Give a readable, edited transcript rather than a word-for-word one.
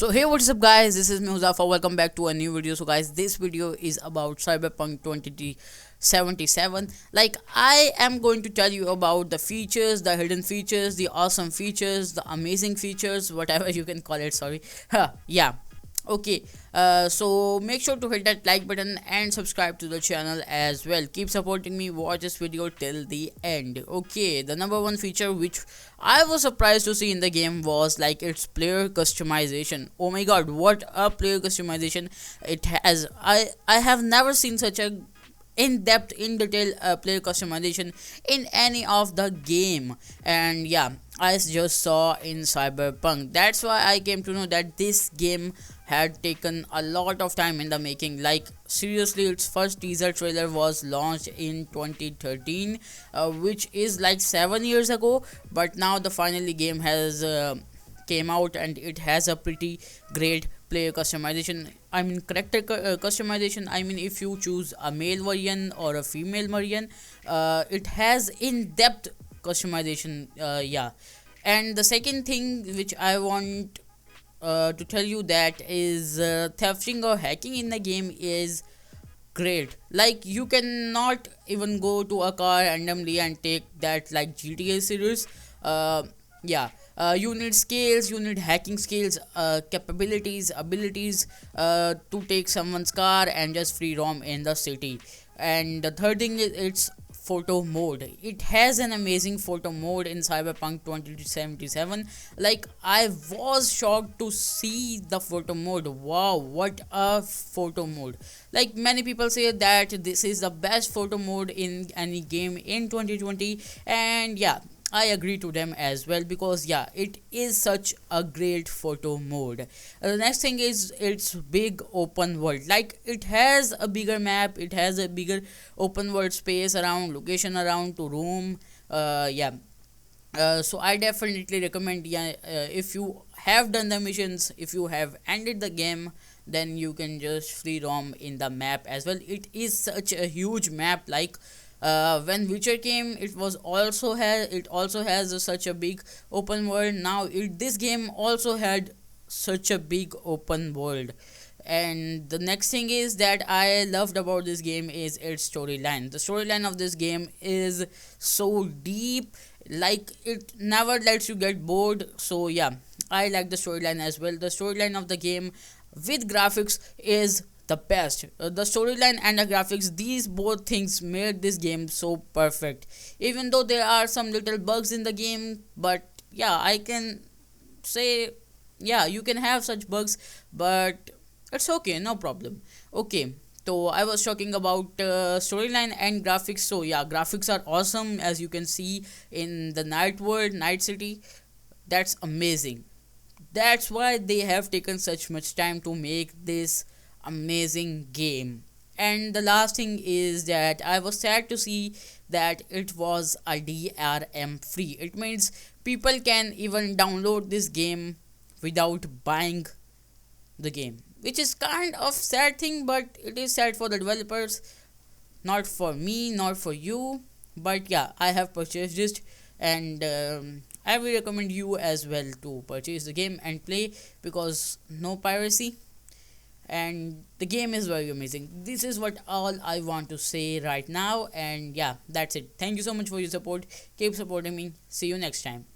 So hey, what's up guys, this is me Huzafa. Welcome back to a new video. So guys, this video is about Cyberpunk 2077. Like, I am going to tell you about the features, the hidden features, the awesome features, the amazing features, whatever you can call it. Sorry. Yeah. Okay, so make sure to hit that like button and subscribe to the channel as well. Keep supporting me, watch this video till the end. Okay, the number one feature which I was surprised to see in the game was like its player customization. Oh my god, what a player customization it has. I have never seen such a in-depth in detail player customization in any of the game. And yeah, I just saw in Cyberpunk. That's why I came to know that this game had taken a lot of time in the making. Like, seriously, its first teaser trailer was launched in 2013, which is like 7 years ago, but now the finally game has came out and it has a pretty great player customization. I mean, character customization. I mean, if you choose a male variant or a female variant, it has in-depth customization. Yeah. And the second thing which I want to tell you that is thefting or hacking in the game is great. Like, you cannot even go to a car randomly and take that like GTA series. Yeah, you need skills, you need hacking skills, capabilities, abilities to take someone's car and just free roam in the city. And the third thing is it's photo mode. It has an amazing photo mode in Cyberpunk 2077. Like, I was shocked to see the photo mode. Wow, what a photo mode. Like, many people say that this is the best photo mode in any game in 2020, and yeah, I agree to them as well, because yeah, it is such a great photo mode. The next thing is its big open world. Like, it has a bigger map, it has a bigger open world space around, location around to roam. Yeah. So I definitely recommend, yeah, if you have done the missions, if you have ended the game, then you can just free roam in the map as well. It is such a huge map. Like, when Witcher came, it also has such a big open world. Now this game also had such a big open world. And the next thing is that I loved about this game is its storyline. The storyline of this game is so deep, like it never lets you get bored. So yeah, I like the storyline as well. The storyline of the game with graphics is the best. The storyline and the graphics, these both things made this game so perfect. Even though there are some little bugs in the game, but yeah, I can say, yeah, you can have such bugs, but it's okay, no problem. Okay, so I was talking about storyline and graphics. So yeah, graphics are awesome, as you can see in the night world, night city. That's amazing. That's why they have taken such much time to make this amazing game. And the last thing is that I was sad to see that it was a DRM free. It means people can even download this game without buying the game, which is kind of sad thing, but it is sad for the developers, not for me, not for you. But yeah, I have purchased it, and I will recommend you as well to purchase the game and play, because no piracy, and the game is very amazing. This is what all I want to say right now, and yeah, that's it. Thank you so much for your support. Keep supporting me. See you next time.